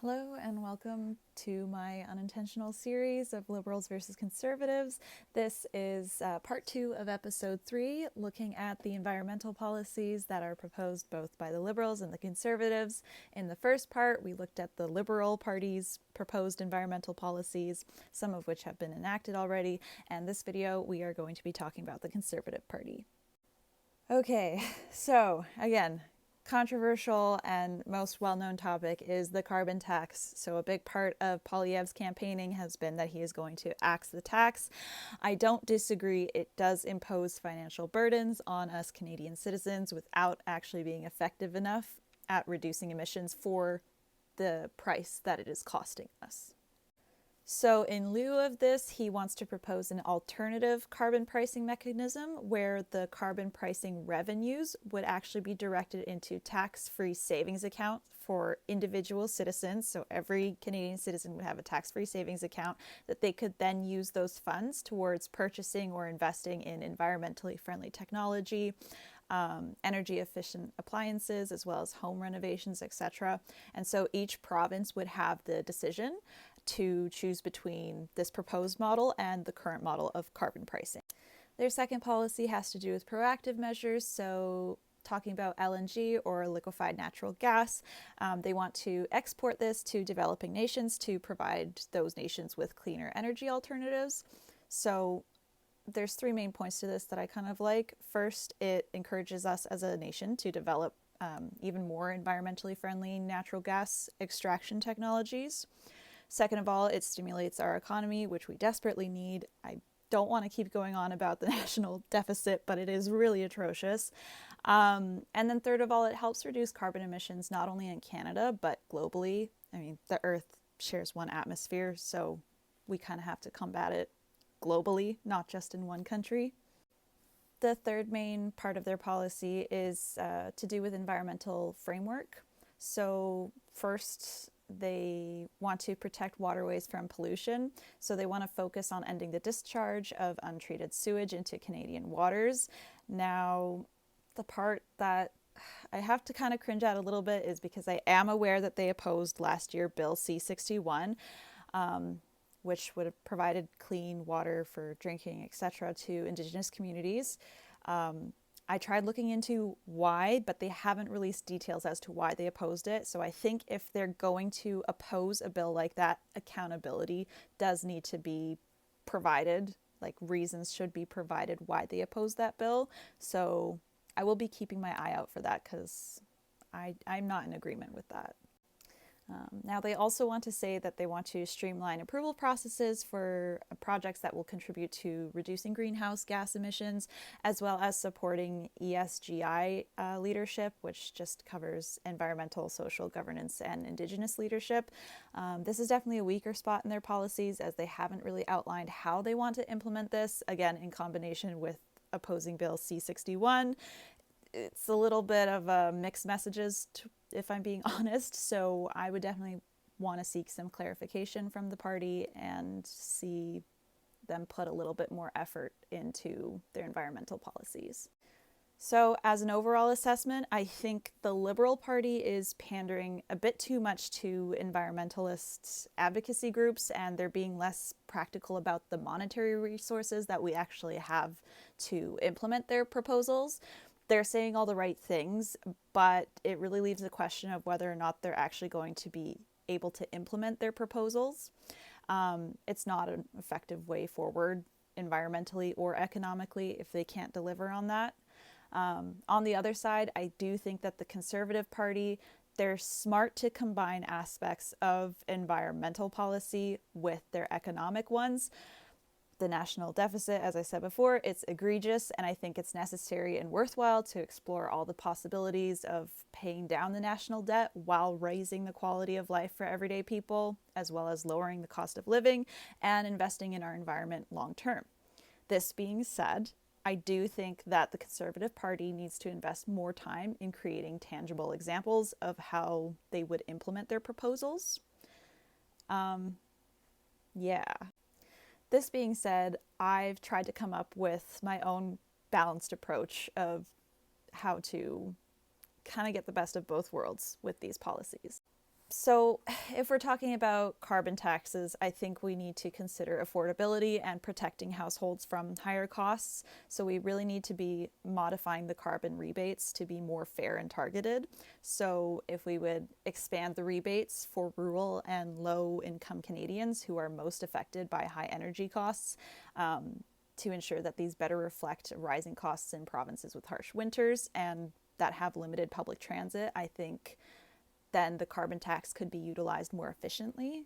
Hello and welcome to my unintentional series of liberals versus conservatives. This is part 2 of episode 3, looking at the environmental policies that are proposed both by the liberals and the conservatives. In the first part, we looked at the liberal party's proposed environmental policies, some of which have been enacted already, and this video we are going to be talking about the Conservative Party. Okay, so again, controversial and most well-known topic is the carbon tax. So a big part of Poilievre's campaigning has been that he is going to axe the tax. I don't disagree. It does impose financial burdens on us Canadian citizens without actually being effective enough at reducing emissions for the price that it is costing us. So in lieu of this, he wants to propose an alternative carbon pricing mechanism where the carbon pricing revenues would actually be directed into tax-free savings account for individual citizens. So every Canadian citizen would have a tax-free savings account that they could then use those funds towards purchasing or investing in environmentally friendly technology, energy efficient appliances, as well as home renovations, etc. And so each province would have the decision to choose between this proposed model and the current model of carbon pricing. Their second policy has to do with proactive measures, so talking about LNG or liquefied natural gas. They want to export this to developing nations to provide those nations with cleaner energy alternatives. So there's 3 main points to this that I kind of like. First, it encourages us as a nation to develop even more environmentally friendly natural gas extraction technologies. Second of all, it stimulates our economy, which we desperately need. I don't want to keep going on about the national deficit, but it is really atrocious. And then third of all, it helps reduce carbon emissions not only in Canada, but globally. I mean, the Earth shares one atmosphere, so we kind of have to combat it globally, not just in one country. The third main part of their policy is to do with environmental framework. So first, they want to protect waterways from pollution. So they want to focus on ending the discharge of untreated sewage into Canadian waters. Now, the part that I have to kind of cringe at a little bit is because I am aware that they opposed last year Bill C-61, which would have provided clean water for drinking, etc., to Indigenous communities. I tried looking into why, but they haven't released details as to why they opposed it. So I think if they're going to oppose a bill like that, accountability does need to be provided. Like, reasons should be provided why they opposed that bill. So I will be keeping my eye out for that because I'm not in agreement with that. Now, they also want to say that they want to streamline approval processes for projects that will contribute to reducing greenhouse gas emissions, as well as supporting ESGI leadership, which just covers environmental, social governance, and Indigenous leadership. This is definitely a weaker spot in their policies, as they haven't really outlined how they want to implement this, again, in combination with opposing Bill C-61. It's a little bit of mixed messages, if I'm being honest, so I would definitely want to seek some clarification from the party and see them put a little bit more effort into their environmental policies. So as an overall assessment, I think the Liberal Party is pandering a bit too much to environmentalist advocacy groups, and they're being less practical about the monetary resources that we actually have to implement their proposals. They're saying all the right things, but it really leaves the question of whether or not they're actually going to be able to implement their proposals. It's not an effective way forward environmentally or economically if they can't deliver on that. On the other side, I do think that the Conservative Party, they're smart to combine aspects of environmental policy with their economic ones. The national deficit, as I said before, it's egregious, and I think it's necessary and worthwhile to explore all the possibilities of paying down the national debt while raising the quality of life for everyday people, as well as lowering the cost of living and investing in our environment long term. This being said, I do think that the Conservative Party needs to invest more time in creating tangible examples of how they would implement their proposals. Yeah. This being said, I've tried to come up with my own balanced approach of how to kind of get the best of both worlds with these policies. So, if we're talking about carbon taxes, I think we need to consider affordability and protecting households from higher costs. So, we really need to be modifying the carbon rebates to be more fair and targeted. So, if we would expand the rebates for rural and low income Canadians who are most affected by high energy costs, to ensure that these better reflect rising costs in provinces with harsh winters and that have limited public transit, I think then the carbon tax could be utilized more efficiently.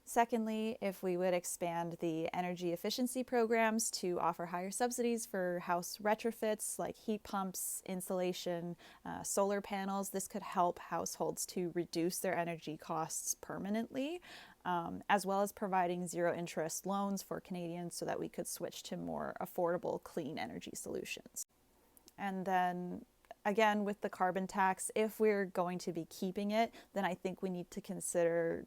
Secondly, if we would expand the energy efficiency programs to offer higher subsidies for house retrofits like heat pumps, insulation, solar panels, this could help households to reduce their energy costs permanently, as well as providing zero interest loans for Canadians so that we could switch to more affordable clean energy solutions. And then again, with the carbon tax, if we're going to be keeping it, then I think we need to consider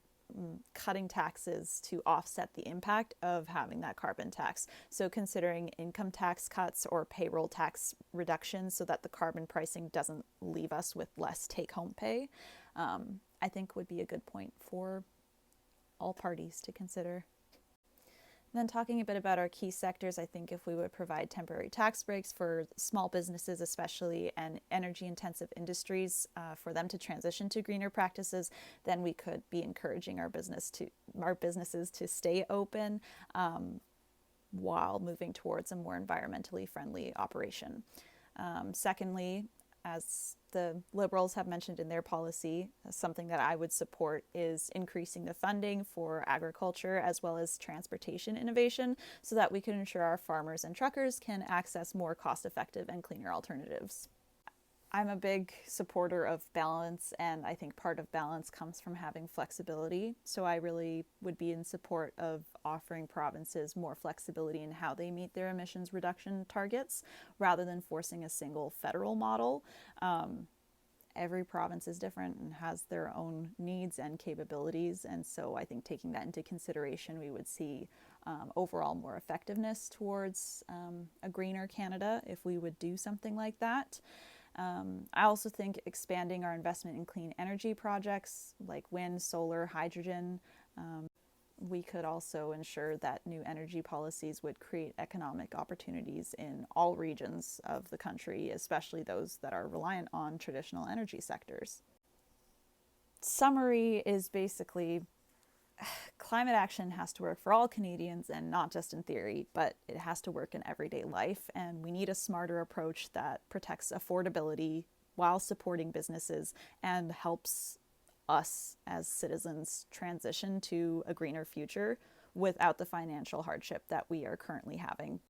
cutting taxes to offset the impact of having that carbon tax. So considering income tax cuts or payroll tax reductions so that the carbon pricing doesn't leave us with less take-home pay, I think would be a good point for all parties to consider. And then talking a bit about our key sectors, I think if we would provide temporary tax breaks for small businesses, especially, and energy intensive industries for them to transition to greener practices, then we could be encouraging our businesses to stay open while moving towards a more environmentally friendly operation. Secondly, as the Liberals have mentioned in their policy, something that I would support is increasing the funding for agriculture as well as transportation innovation so that we can ensure our farmers and truckers can access more cost-effective and cleaner alternatives. I'm a big supporter of balance, and I think part of balance comes from having flexibility. So I really would be in support of offering provinces more flexibility in how they meet their emissions reduction targets rather than forcing a single federal model. Every province is different and has their own needs and capabilities. And so I think taking that into consideration, we would see overall more effectiveness towards a greener Canada if we would do something like that. I also think expanding our investment in clean energy projects like wind, solar, hydrogen, we could also ensure that new energy policies would create economic opportunities in all regions of the country, especially those that are reliant on traditional energy sectors. Summary is basically climate action has to work for all Canadians and not just in theory, but it has to work in everyday life. And we need a smarter approach that protects affordability while supporting businesses and helps us as citizens transition to a greener future without the financial hardship that we are currently having.